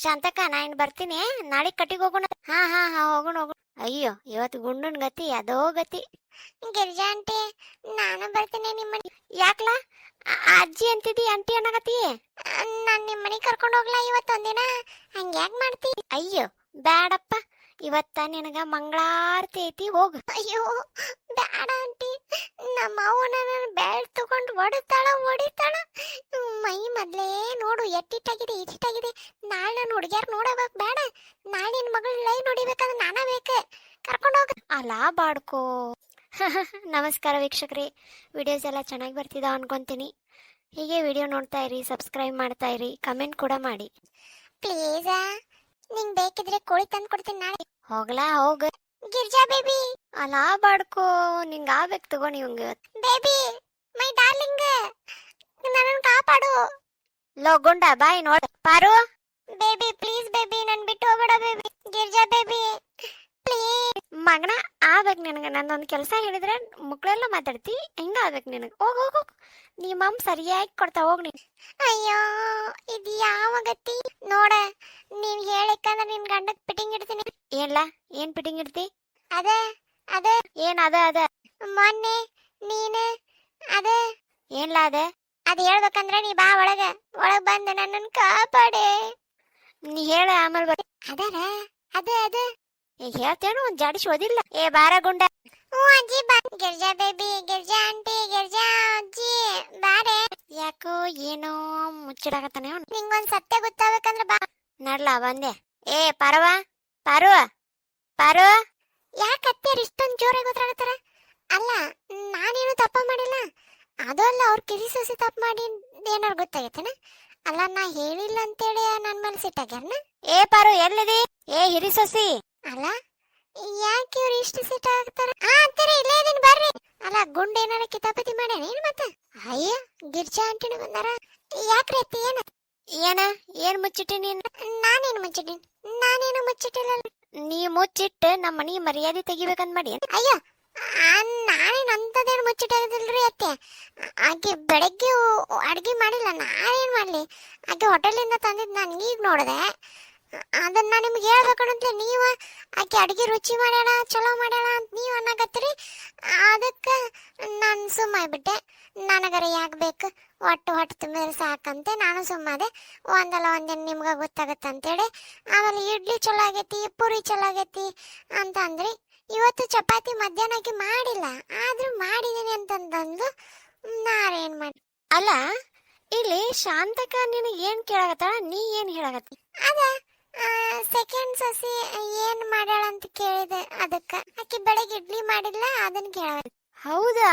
ಶಾಂತಕ್ಕ ನಾ ಇನ್ ಬರ್ತೀನಿ, ನಾಳೆ ಕಟ್ಟಿಗೆ ಹೋಗೋಣ. ಹಾ ಹಾ ಹಾ, ಹೋಗೋಣ ಹೋಗೋಣ. ಅಯ್ಯೋ, ಇವತ್ತು ಗುಂಡನ್ ಗತಿ ಅದೋ ಗತಿ. ಗಿರಿಜಾ ಆಂಟಿ, ನಾನು ಬರ್ತೀನಿ ನಿಮ್ಮ ಮನೆ. ಯಾಕ್ಲಾ ಅಜ್ಜಿ ಅಂತಿದಿ, ಆಂಟಿ ಅನ್ನಕತಿ? ನಾನ್ ನಿಮ್ಮ ಮನೆಗೆ ಕರ್ಕೊಂಡು ಹೋಗ್ಲಾ ಇವತ್ತೊಂದಿನ? ಹಂಗ್ಯಾಕ್ ಮಾಡ್ತಿ? ಅಯ್ಯೋ ಬ್ಯಾಡಪ್ಪ, ಇವತ್ತ ನಿನಗ ಮಂಗಳಾರತಿ ಐತಿ, ಹೋಗು. ಅಯ್ಯೋ ಬ್ಯಾಡ ಆಂಟಿ, ನಮ್ಮ ಅವ್ವ ನನ್ನ ಬ್ಯಾಳ್ ತಗೊಂಡು ಹೊಡಿತಾಳ. ಮೈ ಮೊದ್ಲೇ ನೋಡು ಎಟ್ಟಿಟ್ಟಾಗಿದೆ ಇಟ್ಟಿಟ್ಟಾಗಿದೆ. ನಾಳೆ ನಾನು ಹುಡುಗ್ಯಾರ ನೋಡಬೇಕು ಬೇಡ. ನಾಳೆ ನಿನ್ನ ಮಗಳ ಲೈವ್ ನೋಡಿಬೇಕಾದ್ರೆ ನಾನಾ ಬೇಕು, ಕರ್ಕೊಂಡು ಹೋಗ. ಅಲಾ ಬಾಡ್ಕೋ. ನಮಸ್ಕಾರ ವೀಕ್ಷಕರೇ, ವಿಡಿಯೋಸ್ ಎಲ್ಲ ಚೆನ್ನಾಗಿ ಬರ್ತಿದಾವ ಅನ್ಕೊಂತೀನಿ. ಹೀಗೆ ವಿಡಿಯೋ ನೋಡ್ತಾ ಇರಿ, ಸಬ್ಸ್ಕ್ರೈಬ್ ಮಾಡ್ತಾ ಇರಿ, ಕಮೆಂಟ್ ಕೂಡ ಮಾಡಿ ಪ್ಲೀಸ್. ನಿಂಗೆ ಬೇಕಿದ್ರೆ ಕೋಳಿ ತಂದು ಕೊಡ್ತೀನಿ ನಾಳೆ. ಹೋಗ್ಲಾ ಹೋಗ. ಗಿರ್ಜಾ ಬೇಬಿ. ಅಲಾ ಬಾಡ್ಕೋ, ನಿಂಗೆ ಆಗ್ಬೇಕು ತಗೋ ನಿಂಗೆ. ಬೇಬಿ ಮೈ ಡಾರ್ಲಿಂಗ್, ನನ್ನನ್ನು ಕಾಪಾಡು. ಲೋಗುಂಡ ಬಾಯ್ ನೋಡ್. ಪಾರು ಬೇಬಿ ಪ್ಲೀಸ್ ಬೇಬಿ, ನನ್ ಬಿಟ್ಟು ಹೋಗ್ಬೇಡ ಬೇಬಿ. Girja baby please. ಮಗನ ಆಗ್ಬೇಕು ನಿನಗೆ. ನಂದೊಂದು ಕೆಲಸ ಹೇಳಿದ್ರೆ ಮಕ್ಕಳೆಲ್ಲ ಮಾತಾಡ್ತಿ, ಹೆಂಗ ಆಗ್ಬೇಕು ನಿನಗೆ. ಹೋಗ್ ಹೋಗ್ ಹೋಗ್, ನಿಮ್ಮ ಅಮ್ಮ ಸರಿಯಾಗಿ ಕೊಡ್ತಾ ಹೋಗ್ ನೀನು. ಅಯ್ಯೋ ಇದು ಯಾವ ಗತಿ ನೋಡ. ನೀನ್ ಹೇಳಿಕಂದ್ರೆ ನಿನ್ ಗಂಡಕ್ ಪಿಟಿಂಗ್ ಇಡ್ತೀನಿ. ಏನ್ಲ ಏನ್ ಪಿಟಿಂಗ್ ಇಡ್ತಿ? ಅದೇ ಅದೇ ಏನ್ ಅದ ಮೊನ್ನೆ ನೀನು ಅದೇ ಏನ್ಲ ಅದೇ? ಅದ್ ಹೇಳ್ಬೇಕಂದ್ರೆ ನೀ ಬಾ ಒಳಗ್ ಬಂದು ನನ್ನನ್ನು ಕಾಪಾಡೆ. ನೀ ಹೇಳ ಆಮೇಲೆ ಬರ. ಅದರ ಅದೇ ಈಗ ಹೇಳ್ತೇನು, ಒಂದ್ ಜಾಡಿಸಿ ಓದಿಲ್ಲ. ಏ ಬಾರ ಗುಂಡ. ಹ್ಞೂ ಅಜ್ಜಿ ಬಾ. ಗಿರ್ಜಾ ಬೇಬಿ, ಗಿರ್ಜಾ ಆಂಟಿ, ಗಿರ್ಜಾ ಅಜ್ಜಿ ಬಾರೆ. ಯಾಕೋ ಏನೋ ಮುಚ್ಚಿಡಕತ್ತಾನೆ ಅವ್ನು. ನಿಂಗೊಂದ್ ಸತ್ಯ ಗೊತ್ತಾಗಬೇಕಂದ್ರೆ ಬಾ. ನಡ್ಲಾ ಬಂದೆ. ಏ ಪಾರವ, ಪಾರು ಯಾಕೆ ಅತ್ತೆಯರು ಇಷ್ಟೊಂದು ಜೋರಾಗಿ ಗೊತ್ತಾಗತ್ತಾರ? ಅಲ್ಲ ನಾನೇನು ತಪ್ಪ ಮಾಡಿಲ್ಲ. ಅದು ಅಲ್ಲ, ಅವ್ರ ಕಿರಿ ಸೊಸಿ ತಪ್ಪು ಮಾಡಿ ಏನಾರು ಗೊತ್ತಾಗೈತೇನ? ಅಲ್ಲ ನಾ ಹೇಳಿಲ್ಲ ಅಂತೇಳಿ ನನ್ನ ಮೇಲೆ ಸಿಟ್ಟಾಗ್ಯಾರನ? ಏ ಪಾರು ಎಲ್ಲಿದಿ? ಏ ಹಿರಿ ಸೊಸಿ. ಅಲ್ಲ ಯಾಕೆ ಇವ್ರು ಇಷ್ಟು ಸಿಟ್ಟಾಗ್ತಾರ? ಅಂತಾರೆ ಇಲ್ಲೇ ಇದೀನಿ ಬರ್ರಿ. ಅಲ್ಲ ಗುಂಡ್ ಏನಾರ ಕಿತಾಪತಿ ಮಾಡ್ಯಾನ ಏನ್ ಮತ್ತೆ? ಅಯ್ಯ ಗಿರ್ಜಾ ಆಂಟಿನ ಬಂದಾರ. ಯಾಕ್ರಿ ಅತ್ತಿ ಏನ್ ಮುಚ್ಚಿಟ್ಟಿ ನೀನು? ನಾನೇನು ಮುಚ್ಚಿಟ್ಟಿಲ್ಲ. ನೀ ಮುಚ್ಚಿಟ್ಟು ನಮ್ಮ ಮನಿ ಮರ್ಯಾದೆ ತೆಗಿಬೇಕಂತ ಮಾಡಿ. ಅಯ್ಯೋ ನಾನೇನು ಅಂತದೇನು ಮುಚ್ಚಿಟ್ಟಿರೋದಿಲ್ರಿ ಅತ್ತೆ. ಆಕೆ ಬೆಳಗ್ಗೆ ಅಡ್ಗೆ ಮಾಡಿಲ್ಲ, ನಾನೇನು ಮಾಡಲಿ? ಆಕೆ ಹೋಟೆಲಿಂದ ತಂದಿದ್ದು ನಾನು ಈಗ ನೋಡಿದೆ. ಅದನ್ನ ನಿಮ್ಗೆ ಹೇಳ್ಬೇಕಂತಲೇ ನೀವು ಆಕೆ ಅಡ್ಗೆ ರುಚಿ ಮಾಡ್ಯಾಳ, ಚಲೋ ಮಾಡ್ಯಾಳ ಅಂತ ನೀವು ಅನ್ನಕತ್ತೀರಿ. ಅದಕ್ಕೆ ನಾನು ಸುಮ್ಮಾಗ್ಬಿಟ್ಟೆ. ನನಗರ ಯಾಕೆ ಬೇಕು, ಹೊಟ್ಟೆ ತುಂಬಿದ್ರೆ ಸಾಕಂತೆ ನಾನು ಸುಮ್ಮದೆ. ಒಂದಲ್ಲ ಒಂದಿನ ನಿಮ್ಗೆ ಗೊತ್ತಾಗತ್ತೆ ಅಂತೇಳಿ. ಆಮೇಲೆ ಇಡ್ಲಿ ಚಲೋ ಆಗೈತಿ, ಪೂರಿ ಚಲೋ ಆಗೈತಿ ಅಂತ ಅಂದ್ರಿ. ಇವತ್ತು ಚಪಾತಿ ಮಧ್ಯಾಹ್ನಕ್ಕೆ ಮಾಡಿಲ್ಲ, ಆದ್ರೂ ಮಾಡಿದೀನಿ ಅಂತಂದು ನಾರೇನ್ ಮಾಡಿ. ಅಲ್ಲ ಇಲ್ಲಿ ಶಾಂತಕ ನಿನಗೆ ಏನ್ ಕೇಳಾಕತ್ತಾಳ, ನೀ ಏನ್ ಹೇಳಾಕತ್ತಿ? ಅದ ಸೆಕೆಂಡ್ ಸಸಿ ಏನ್ ಮಾಡ್ಯಾಳ ಅಂತ ಕೇಳಿದೆ. ಅದಕ್ಕ ಆಕಿ ಬೆಳಗ್ಗೆ ಇಡ್ಲಿ ಮಾಡಿಲ್ಲ, ಅದನ್ನ ಕೇಳ. ಹೌದಾ,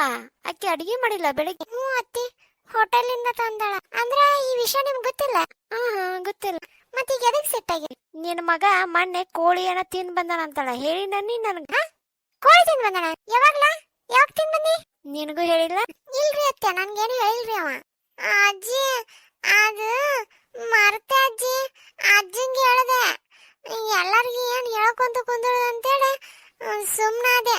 ಆಕಿ ಅಡಿಗೆ ಮಾಡಿಲ್ಲ ಬೆಳಗ್ಗೆ? ಹ್ಞೂ ಅತ್ತಿ, ಹೋಟೆಲಿಂದ ತಂದಾಳ. ಅಂದ್ರ ಈ ವಿಷಯ ನಿಮ್ಗೆ ಗೊತ್ತಿಲ್ಲ? ಹಾ ಗೊತ್ತಿಲ್ಲ. ಮತ್ತೆ ಈಗ ಎದಕ್ ಸೆಟ್ ಆಗಿ? ನಿನ್ ಮಗ ಮೊನ್ನೆ ಕೋಳಿ ಏನ ತಿಂದ್ ಬಂದಾನ ಅಂತಾಳ. ಹೇಳಿ ನನ್ನಿ ನನ್ಗ. ಕೋಳಿ ತಿಂದ್ ಬಂದಾನ? ಯಾವಾಗ ತಿಂದ್ ಬಂದಿ? ನಿನಗೂ ಹೇಳಿಲ್ಲ? ಇಲ್ರಿ ಅತ್ತೆ, ನನ್ಗೇನು ಹೇಳಿಲ್ರಿ ಅವ. ಅಜ್ಜಿ ಅದು ಮರ್ತೆ ಅಜ್ಜಿ. ಅಜ್ಜಂಗೆ ಹೇಳ್ದೆ, ಎಲ್ಲರಿಗೂ ಏನ್ ಹೇಳ್ಕೊಂತ ಕುಂದಳು ಅಂತೇಳಿ ಸುಮ್ಮನಾದೆ.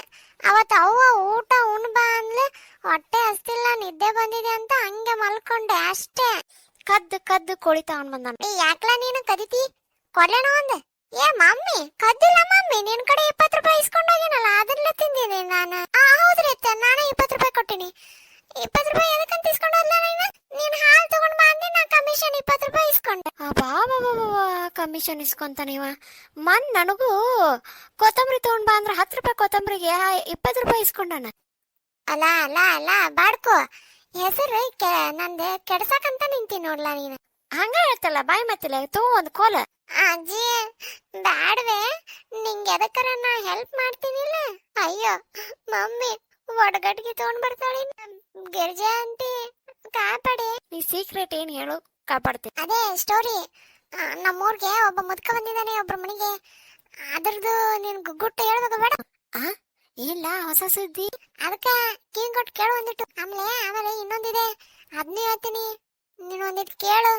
ಅವತ್ತು ಅವ್ವ ಊಟ ಉಣ್ಬಾ ಅಂದ್ಲೆ, ಹೊಟ್ಟೆ ಹಸ್ತಿಲ್ಲ, ನಿದ್ದೆ ಬಂದಿದೆ ಅಂತ ಹಂಗೆ ಮಲ್ಕೊಂಡೆ ಅಷ್ಟೇ. ಕದ್ದು ಕೋಳಿ ತಗೊಂಡ್ ಬಂದ. ಯಾಕ್ಲ ನೀನು ಕದಿತಿ? ಕೊಲ್ಲೇನ ಒಂದ್? ಏ ಮಮ್ಮಿ ಕದ್ದಿಲ್ಲ ಮಮ್ಮಿ, ನಿನ್ ಕಡೆ 20 ರೂಪಾಯಿ ಇಸ್ಕೊಂಡೋಗೇನಲ್ಲ, ಅದನ್ನೇ ತಿಂದಿನಿ ನಾನು. ಹೌದ್ರಿ ಅತ್ತೆ, ನಾನು 20 ರೂಪಾಯಿ ಕೊಟ್ಟಿನಿ. 20 ರೂಪಾಯಿ ಎದಕ್ಕಂತ ಇಸ್ಕೊಂಡೋದ್ಲ ನೀನ್ ಹಾಲು ತಗೊಂಡ್ ಬಾ ಅಂದೆ, ನಾ ಕಮಿಷನ್ 20 ರೂಪಾಯಿ ಇಸ್ಕೊಂಡೆ. ಕಮಿಷನ್ ಇಸ್ಕೊಂತ ನೀವ? ನನಗೂ ಕೊತ್ತಂಬರಿ ತಗೊಂಡ್ ಬಾ ಅಂದ್ರೆ 10 ರೂಪಾಯಿ ಕೊತ್ತಂಬರಿಗೆ 20 ರೂಪಾಯಿ ಇಸ್ಕೊಂಡಾನ. ಅಲ್ಲ ಬಾಡ್ಕೋ, ಹೆಸರು ನಂದು ಕೆಡ್ಸಕಂತ ನಿಂತೀನಿ ನೋಡ್ಲಾ ನೀನು. ಹಂಗ ಹೇಳ್ತಲ್ಲ, ಬಾಯ್ ಮತ್ತಿಲ್ಲ ತಗೋ ಒಂದು ಕೋಲ. ಅಜ್ಜಿ ಬ್ಯಾಡ್ವೆ, ನಿಂಗೆ ಎದಕ್ಕರ ನಾ ಹೆಲ್ಪ್ ಮಾಡ್ತೀನಿಲ್ಲ. ಅಯ್ಯೋ ಮಮ್ಮಿ ಒಡಗಟ್ಟಿಗೆ ತಗೊಂಡ್ ಬರ್ತಾಳೆ ಗಿರ್ಜಾ ಆಂಟಿ, ಕಾಪಾಡಿ. ನೀ ಸೀಕ್ರೆಟ್ ಏನ್ ಹೇಳು, ಕಾಪಾಡ್ತೀನಿ. ಅದೇ ಸ್ಟೋರಿ, ನಮ್ಮೂರ್ಗೆ ಒಬ್ಬ ಮುದ್ಕ ಬಂದಿದ್ದಾನೆ ಒಬ್ರ ಮನೆಗೆ. ಅದ್ರದ್ದು ನಿನ್ ಗುಟ್ಟು ಹೇಳ್ಬೇಕು ಬೇಡ? ಇಲ್ಲ ಹೊಸ ಸುದ್ದಿ, ಅದಕ್ಕೆ ಕಿಂಗ್ ಕೊಟ್ಟು ಕೇಳು ಒಂದಿಟ್ಟು. ಆಮೇಲೆ ಇನ್ನೊಂದಿದೆ, ಅದನ್ನೇ ಹೇಳ್ತೀನಿ, ನೀನು ಒಂದಿಟ್ಟು ಕೇಳು.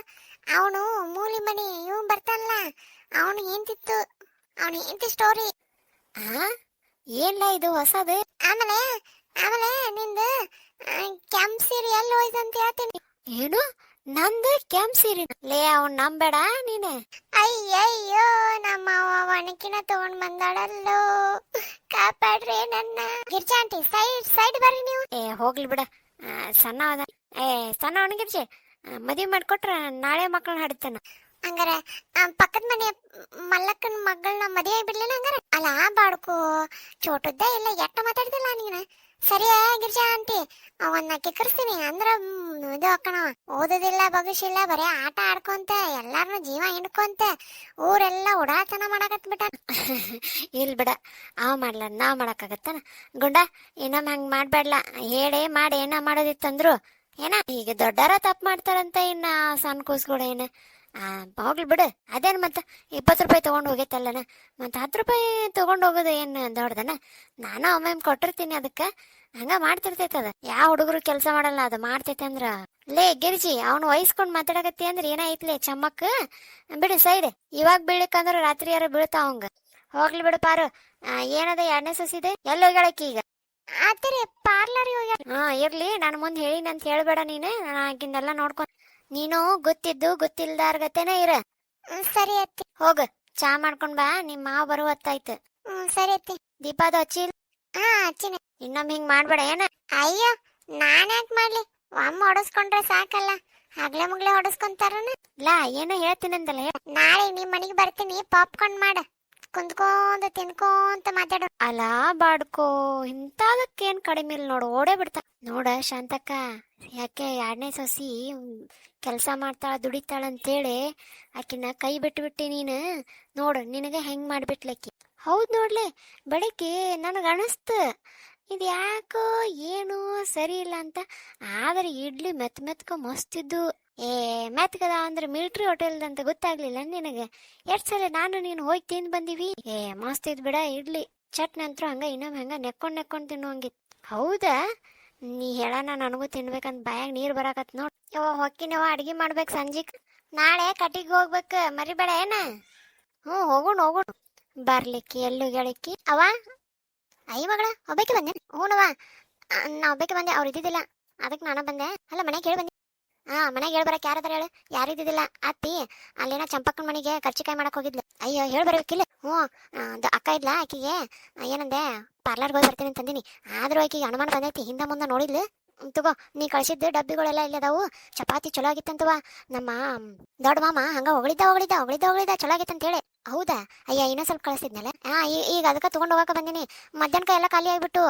ಅವನು ಮೂಲಿ ಮನಿ ಇವ್ ಬರ್ತಾನಲ್ಲ, ಅವನು ಏಂತಿತ್ತು, ಅವನು ಏಂತಿ ಸ್ಟೋರಿ. ಏನ್ಲ ಇದು ಹೊಸದು? ಆಮೇಲೆ ನಿಂದು ಕೆಂಪ್ ಸೀರೆ ಎಲ್ಲಿ ಹೋಯ್ತು ಅಂತ ಹೇಳ್ತೀನಿ. ಏನು ನಂದು ಕೆಂಪ್ ಸೀರೆ ಲೇ ಅವ್ನ್ ನಂಬೇಡ ನೀನೆ. ಅಯ್ಯಯ್ಯೋ ನಮ್ಮ ಒಣಕಿನ ತಗೊಂಡ್ ಬಂದಾಳಲ್ಲೋ, ಕಾಪಾಡ್ರಿ ನನ್ನ. ಗಿರ್ಜಾ ಆಂಟಿ ಸೈಡ್ ಸೈಡ್ ಬರ್ರಿ ನೀವು. ಹೋಗ್ಲಿ ಬಿಡ, ಸಣ್ಣ ಅದ. ಸಣ್ಣ ಅವನಿಗಿರ್ಜಿ ಮದ್ವಿ ಮಾಡ್ಕೊಟ್ರ ನಾಳೆ ಮಕ್ಕಳನ್ನ ಹಡಿತಾನ. ಹಂಗಾರೆ ಪಕ್ಕದ ಮನೆ ಮಲ್ಲಕ್ಕನ ಮಗಳನ್ನ ಮದುವೆ ಬಿಡ್ಲಿಲ್ಲ ಹಂಗಾರೆ. ಅಲ್ಲ ಬಾಡ್ಕೋ ಚೋಟದ್ದ ಎಲ್ಲ ಎಟ್ಟ ಮಾತಾಡ್ದಿಲ್ಲ ನೀನು. ಸರಿಯಾ ಗಿರ್ಜಾ ಆಂಟಿ, ಅವನ್ನ ಕಿಕ್ಕರ್ಸ್ತೀನಿ ಅಂದ್ರ ಇದು ಅಕ್ಕಣವ. ಓದೋದಿಲ್ಲ ಭವಿಷ್ಯ ಇಲ್ಲ, ಬರೀ ಆಟ ಆಡ್ಕೊಂತ ಎಲ್ಲಾರನು ಜೀವ ಹಿಂಡ್ಕೊಂತ ಊರೆಲ್ಲ ಉಡಾತನ ಮಾಡಾಕತ್ ಬಿಟ್ಟ. ಇಲ್ ಬಿಡ, ಅವ ಮಾಡ್ಲ ನಾವ್ ಮಾಡಕ್ಕಾಗತ್ತಾನ ಗುಂಡ. ಇನ್ನೊಮ್ಮೆ ಹಂಗ್ ಮಾಡ್ಬೇಡ್ಲ, ಹೇಳೇ ಮಾಡಿ ಏನ ಮಾಡೋದಿತ್ತಂದ್ರು ಏನ. ಈಗ ದೊಡ್ಡರ ತಪ್ಪು ಮಾಡ್ತಾರಂತ ಇನ್ನ ಸಣ್ಣ ಕೂಸ್ಗಳು ಏನ. ಹೋಗ್ಲಿ ಬಿಡು, ಅದೇನು ಮತ್ತೆ 20 ರೂಪಾಯಿ ತೊಗೊಂಡು ಹೋಗೈತಲ್ಲನ, ಮತ್ತೆ 10 ರೂಪಾಯಿ ತೊಗೊಂಡು ಹೋಗೋದು ಏನು ದೊಡ್ಡದನ. ನಾನು ಒಮ್ಮೆ ಕೊಟ್ಟಿರ್ತೀನಿ, ಅದಕ್ಕೆ ಹಂಗ ಮಾಡ್ತಿರ್ತೈತೆ ಅದ. ಯಾವ ಹುಡುಗರು ಕೆಲಸ ಮಾಡಲ್ಲ, ಅದು ಮಾಡ್ತೈತೆ ಅಂದ್ರ. ಲೇ ಗಿರ್ಜಿ, ಅವ್ನು ವಹಿಸ್ಕೊಂಡ್ ಮಾತಾಡಕತ್ತಿ ಅಂದ್ರೆ ಏನಾಯ್ತ್ಲೇ ಚಮ್ಮಕ್ ಬಿಡು ಸೈಡ್. ಇವಾಗ ಬೀಳಕ್ಕಂದ್ರ ರಾತ್ರಿ ಯಾರು ಬೀಳ್ತಾವ ಅವಂಗ. ಹೋಗ್ಲಿ ಬಿಡು ಪಾರು, ಏನದ 2ನೇ ಸೊಸಿದೆ ಎಲ್ಲಿ ಹೋಗ್ಯಾಳಕ್ಕಿ ಈಗ? ಆತರಿ ಪಾರ್ಲರ್ ಹೋಗ್ಯಾಳ. ಇರ್ಲಿ, ನಾನು ಮುಂದೆ ಹೇಳಿನಂತ ಹೇಳ್ಬೇಡ ನೀನು, ಆಗಿಂದೆಲ್ಲ ನೋಡ್ಕೊಂಡ್. ನೀನು ಗೊತ್ತಿದ್ದು ಗೊತ್ತಿಲ್ದಾರ್ಗತೆನ ಇರ. ಸರಿ ಅತ್ತಿ. ಹೋಗ ಚಾ ಮಾಡ್ಕೊಂಡ್ ಬಾ, ನಿಮ್ಮ ಮಾವ ಬರುವ ಹೊತ್ತಾಯ್ತು. ಸರಿ ಅತ್ತಿ. ದೀಪಾದ ಹಚ್ಚಿಲ್? ಹಚ್ಚಿನ. ಇನ್ನೊಮ್ಮೆ ಹಿಂಗ್ ಮಾಡ್ಬೇಡ ಏನ. ಅಯ್ಯೋ ನಾನ್ ಯಾಕೆ ಮಾಡ್ಲಿ, ಒಮ್ಮ ಹೊಡಸ್ಕೊಂಡ್ರೆ ಸಾಕಲ್ಲ, ಹಗ್ಲೆ ಮುಗ್ಲೆ ಹೊಡಸ್ಕೊಂತಾರನ. ಲಾ ಏನೋ ಹೇಳ್ತೀನಂದಲ್ಲ. ನಾಳೆ ನಿಮ್ ಮನೆಗೆ ಬರ್ತೀನಿ, ಪಾಪ್ಕಾರ್ನ್ ಮಾಡ, ಕುಂತ್ಕೊಂತ ತಿನ್ಕೊಂತ ಮಾತಾಡೋ. ಅಲಾ ಬಾಡ್ಕೋ, ಇಂಥದಕ್ಕೇನ್ ಕಡಿಮೆ ಇಲ್ಲ ನೋಡು, ಓಡೇ ಬಿಡ್ತಾ ನೋಡ ಶಾಂತಕ್ಕ. ಯಾಕೆ 2ನೇ ಸೊಸಿ ಕೆಲಸ ಮಾಡ್ತಾಳ ದುಡಿತಾಳ ಅಂತೇಳಿ ಆಕಿನ ಕೈ ಬಿಟ್ಟು ನೀನು ನೋಡು, ನಿನಗೆ ಹೆಂಗ್ ಮಾಡ್ಬಿಟ್ಲಕ್ಕಿ. ಹೌದ್ ನೋಡ್ಲೆ, ಬೆಳಗ್ಗೆ ನನಗೆ ಅನಿಸ್ತು ಇದು ಯಾಕೋ ಏನು ಸರಿ ಇಲ್ಲ ಅಂತ. ಆದ್ರೆ ಇಡ್ಲಿ ಮೆತ್ಕ ಮಸ್ತಿದ್ದು. ಮೆತ್ಕದ ಅಂದ್ರೆ ಮಿಲಿಟ್ರಿ ಹೋಟೆಲ್ ಅಂತ ಗೊತ್ತಾಗ್ಲಿಲ್ಲ ನಿನಗೆ? ಎಷ್ಟ್ ಸಲ ನಾನು ನೀನು ಹೋಗಿ ತಿಂದ್ ಬಂದಿವಿ. ಮಸ್ತ್ ಇದ್ ಬಿಡ ಇಡ್ಲಿ, ಚಟ್ನಿ ಅಂತೂ ಹಂಗ ಇನ್ನೊಮ್ಮೆ ಹಂಗ ನೆಕ್ಕೊಂಡ್ ತಿನ್ನುವಂಗಿತ್ತು. ಹೌದಾ? ನೀ ಹೇಳಣ ನನಗೂ ತಿನ್ಬೇಕಂತ ಬಾಯಾಗ ನೀರ್ ಬರಾಕತ್ ನೋಡ್. ಹೊಕ್ಕಿನವ ಅಡ್ಗಿ ಮಾಡ್ಬೇಕು ಸಂಜಿಕ್. ನಾಳೆ ಕಟಿಗ್ ಹೋಗ್ಬೇಕು, ಮರಿಬೇಡ ಏನ. ಹೋಗೋಣ. ಬರ್ಲಿಕ್ಕಿ ಎಲ್ಲೂ ಗೆಳಕ್ಕಿ ಅವ. ಅಯ್ಯ ಮಗಳ ಒಬ್ಬಕ್ಕೆ ಬಂದೆ. ಹೂನವ, ನಾ ಒಬ್ಬಕ್ಕೆ ಬಂದೆ, ಅವ್ರು ಇದ್ದಿದ್ದಿಲ್ಲ, ಅದಕ್ಕೆ ನಾನು ಬಂದೆ. ಅಲ್ಲ ಮನೆಗೆ ಹೇಳಿ ಬಂದೆ. ಮನೆಗೆ ಹೇಳ್ ಬರಕ್ ಯಾರದಾರ ಹೇಳು? ಯಾರು ಇದ್ದಿದ್ದಿಲ್ಲ. ಅತ್ತಿ ಅಲ್ಲೇನ ಚಂಪಕ್ಕನ ಮನೆಗೆ ಕರ್ಚಿಕಾಯಿ ಮಾಡಕ್ ಹೋಗಿದ್ಲು. ಅಯ್ಯೋ ಹೇಳ್ ಬರಬೇಕಿಲ್ಲ. ಅಕ್ಕ ಇದ್ಲ, ಆಕಿಗೆ ಏನಂದೆ ಪಾರ್ಲರ್ಗೆ ಹೋಗಿ ಬರ್ತೀನಿ ಅಂತಂದಿನಿ. ಆದ್ರೂ ಆಕಿಗೆ ಅನುಮಾನ ಬಂದೈತಿ, ಹಿಂದ ಮುಂದೆ ನೋಡಿದ್ಲು. ತಗೋ ನೀ ಕಳ್ಸಿದ್ದು ಡಬ್ಬಿಗಳೆಲ್ಲ ಇಲ್ಲದಾವು. ಚಪಾತಿ ಚಲೋ ಆಗಿತ್ತಂತವ. ನಮ್ಮ ದೊಡ್ಡ ಮಾಮ ಹಂಗ ಹೊಗಳಿದ್ದ ಚಲೋ ಆಗಿತ್ತಂತ ಹೇಳಿ. ಹೌದಾ? ಅಯ್ಯ ಇನ್ನೂ ಸ್ವಲ್ಪ ಕಳಿಸಿದ್ನಲ್ಲ. ಈಗ ಅದಕ್ಕೆ ತಗೊಂಡು ಹೋಗಕ್ಕೆ ಬಂದಿನಿ. ಮಧ್ಯಾಹ್ನ ಎಲ್ಲ ಖಾಲಿ ಆಗ್ಬಿಟ್ಟು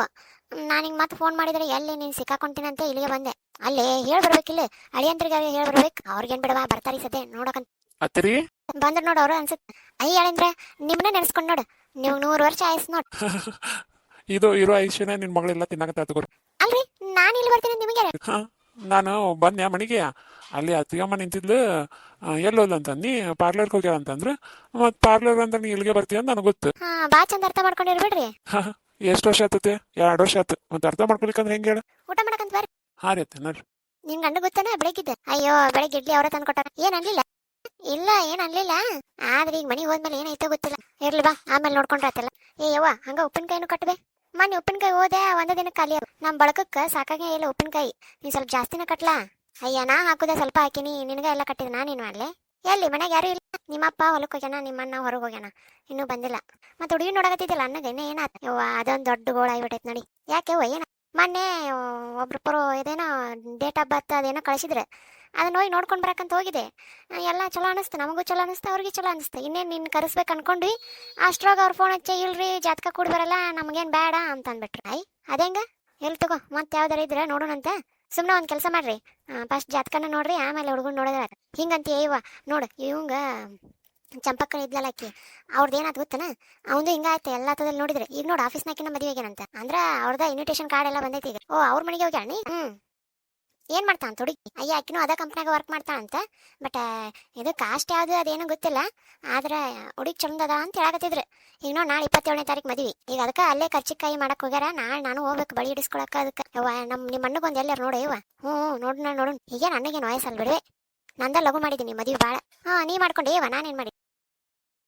ನಾನು ಹಿಂಗೆ ಮತ್ತೆ ಫೋನ್ ಮಾಡಿದ್ರೆ ಎಲ್ಲಿ ನೀನು ಸಿಕ್ಕಾಕೊಂತೀನಂತೆ ಇಲ್ಲಿಗೆ ಬಂದೆ. ಅಲ್ಲೇ ಹೇಳ್ ಬರ್ಬೇಕಿಲ್ಲ, ಅಳಿಯಂತ್ರಿಗೆ ಹೇಳ್ ಬರ್ಬೇಕು. ಅವ್ರಿಗೇನ್ ಬಿಡವಾ, ಬರ್ತಾರಿ ಸದ್ಯ ನೋಡಕಂತ. ಬಂದ್ರ ನೋಡು ಅವ್ರು ಅನ್ಸುತ್ತೆ. ಅಯ್ಯ ಅಳಿಂದ್ರೆ ನಿಮ್ನ ನೆನ್ಸ್ಕೊಂಡ್ ನೋಡು, ನೀವು 100 ವರ್ಷ ಆಯ್ಸ್ ನೋಡ್. ಇದು ಇರೋ ಐಶ್ವರ್ಯ ನಿನ್ ಮಗಳೆಲ್ಲ ತಿನ್ನಕತ್ತ ತಗೋರಿ. ಅಲ್ರಿ ನಾನು ಇಲ್ಲಿ ಬರ್ತೀನಿ ನಿಮಗೆ. ನಾನು ಬಂದೆ ಮನೆಗೆ, ಅಲ್ಲಿ ಅತ್ತಿಗಮ್ಮ ನಿಂತಿದ್ಲು. ಎಲ್ಲೋಲ್ಲ ಅಂತ ನೀ ಪಾರ್ಲರ್ಗೆ ಹೋಗ್ಯಾರ ಅಂತಂದ್ರೆ, ಮತ್ ಪಾರ್ಲರ್ ಅಂತ ನೀ ಇಲ್ಲಿಗೆ ಬರ್ತೀಯ ಅಂತ ನನಗೆ ಗೊತ್ತು. ಬಾ ಚಂದ ಅರ್ಥ ಮಾಡ್ಕೊಂಡಿರ್ಬಿಡ್ರಿ. ಎಷ್ಟು ವರ್ಷ ಆತತೆ? 2 ವರ್ಷ ಆತು. ಮತ್ತೆ ಅರ್ಥ ಮಾಡ್ಕೊಲಿಕ್ಕಂದ್ರೆ ಹೆಂಗೆ ಹೇಳ? ಊಟ ಮಾಡಕಂತ ಬರ್ರಿ. ರೀ ಅತ್ತೆ ನೋಡ್ರಿ. ನಿನ್ ಗಂಡ ಗೊತ್ತಾನ ಬೆಳಗಿದ್ದೆ? ಅಯ್ಯೋ ಬೆಳಗ್ಗೆ ಇಡ್ಲಿ ಅವರ ತಂದು ಕೊಟ್ಟಾರ. ಏನ್ ಅನ್ಲಿಲ್ಲ? ಇಲ್ಲ ಏನ್ ಅನ್ಲಿಲ್ಲ. ಆದ್ರೆ ಈಗ ಮನೆಗೆ ಹೋದ್ಮೇಲೆ ಏನಾಯ್ತೋ ಗೊತ್ತಿಲ್ಲ. ಇರ್ಲಿ ಬಾ, ಆಮೇಲೆ ನೋಡ್ಕೊಂಡ್ರ ಆತಲ್ಲ. ಯವ್ವ ಹಂಗ ಉಪ್ಪಿನಕಾಯಿನೂ ಕಟ್ಟಬೇ. ಮೊನ್ನೆ ಉಪ್ಪಿನಕಾಯಿ ಹೋದೆ, ಒಂದ ದಿನ ಖಾಲಿ. ನಮ್ ಬಳಕಕ್ಕ ಸಾಕಾಗೆ ಇಲ್ಲ ಉಪ್ಪಿನಕಾಯಿ. ನೀ ಸ್ವಲ್ಪ ಜಾಸ್ತಿನ ಕಟ್ಲಾ. ಅಯ್ಯ ನಾ ಹಾಕುದ ಸ್ವಲ್ಪ ಹಾಕಿನಿ, ನಿನಗ ಎಲ್ಲ ಕಟ್ಟಿದ ನಾನೇನ್ ಮಾಡ್ಲೆ? ಎಲ್ಲಿ ಮನೆಗೆ ಯಾರು ಇಲ್ಲ. ನಿಮ್ಮಪ್ಪ ಹೊಲಕ್ಕೆ ಹೋಗ್ಯಾನ, ನಿಮ್ಮಣ್ಣ ಹೊರಗೆ ಹೋಗ್ಯಾನ, ಇನ್ನೂ ಬಂದಿಲ್ಲ. ಮತ್ತೆ ಹುಡುಗಿ ನೋಡಕತ್ತಿದ್ದಿಲ್ಲ ಅನ್ನಗ ಇನ್ನ ಏನಾತ? ಯವ್ವ ಅದೊಂದು ದೊಡ್ಡ ಗೋಳ ಆಗ್ಬಿಟ್ಟೈತೆ ನೋಡಿ. ಯಾಕೆವ್ವ ಏನ? ಮೊನ್ನೆ ಒಬ್ರು ಇದೇನೋ ಡೇಟ್ ಆಫ್ ಬರ್ತ್ ಅದೇನೋ ಕಳಿಸಿದ್ರೆ, ಅದನ್ನ ಹೋಗಿ ನೋಡ್ಕೊಂಡ್ ಬರಕಂತ ಹೋಗಿದೆ. ಎಲ್ಲ ಚಲೋ ಅನಿಸ್ತು, ನಮಗೂ ಚಲೋ ಅನಿಸ್ತು, ಅವ್ರಿಗೆ ಚಲೋ ಅನಿಸ್ತು. ಇನ್ನೇನು ನಿನ್ನ ಕರೆಸ್ಬೇಕು ಅನ್ಕೊಂಡ್ವಿ. ಅಷ್ಟ್ರಾಗ ಅವ್ರ ಫೋನ್ ಹಚ್ಚಿ ಇಲ್ರಿ ಜಾತಕ ಕೂಡಿ ಬರಲ್ಲ, ನಮಗೇನು ಬೇಡ ಅಂತ ಅಂದ್ಬಿಟ್ರು. ಅದೇಂಗ ಎಲ್ಲಿ ತಗೋ, ಮತ್ತೆ ಯಾವ್ದಾರ ಇದ್ರೆ ನೋಡೋಣಂತ. ಸುಮ್ಮನೆ ಒಂದು ಕೆಲಸ ಮಾಡ್ರಿ, ಫಸ್ಟ್ ಜಾತಕನ ನೋಡ್ರಿ, ಆಮೇಲೆ ಹುಡುಗನ್ ನೋಡಿದ್ರೆ ಹಿಂಗಂತ ಇವ ನೋಡು. ಇವಂಗ ಚಂಪಕ್ಕ ಇದ್ಲಲ್ಲ ಆಕಿ, ಅವ್ರದ್ದು ಏನಾದ್ ಗೊತ್ತನ? ಅವಂದು ಹಿಂಗಾಯ್ತು ಎಲ್ಲ ತದಲ್ಲಿ ನೋಡಿದ್ರೆ. ಈಗ ನೋಡಿ ಆಫೀಸ್ನಾಕಿನ ಮದುವೆ ಆಗ್ಯಾನಂತ. ಅಂದ್ರ ಅವ್ರದ ಇನ್ವಿಟೇಷನ್ ಕಾರ್ಡ್ ಎಲ್ಲ ಬಂದೈತಿ ಈಗ. ಅವ್ರ ಮನೆಗೆ ಹೋಗ್ಯಾಣಿ. ಏನ್ ಮಾಡ್ತಾ ಅಂತ ಹುಡುಗಿ? ಅಯ್ಯ ಆಕಿನೂ ಅದ ಕಂಪ್ನಿಯಾಗ ವರ್ಕ್ ಮಾಡ್ತಾಳಂತ. ಬಟ್ ಇದು ಕಾಸ್ಟ್ ಯಾವ್ದು ಅದೇನು ಗೊತ್ತಿಲ್ಲ. ಆದ್ರೆ ಹುಡುಗಿ ಚಂದದ ಅಂತ ಹೇಳಕತ್ತಿದ್ರು. ಈಗ ನೋಡಿ ನಾಳೆ 27ನೇ ತಾರೀಕು ಮದ್ವಿ. ಈಗ ಅದಕ್ಕೆ ಅಲ್ಲೇ ಕರ್ಚಿಕಾಯಿ ಮಾಡಕ್ ಹೋಗ್ಯಾರ. ನಾಳೆ ನಾನು ಹೋಗ್ಬೇಕು ಬಳಿ ಹಿಡಿಸ್ಕೊಳಕ. ಅದಕ್ಕೆ ನಿಮ್ಮ ಅಣ್ಣಗೆ ಒಂದು ಎಲ್ಲಾರು ನೋಡು ಇವ. ನೋಡು. ಈಗ ನನಗೇನು ವಯಸ್ಸಲ್ಲಿ ಬಿಡುವೆ, ನಂದ ಲಘು ಮಾಡಿದ್ದೀನಿ ಮದ್ವಿ ಭಾಳ. ನೀ ಮಾಡ್ಕೊಂಡೆ ಇವ, ನಾನೇನ್ ಮಾಡಿ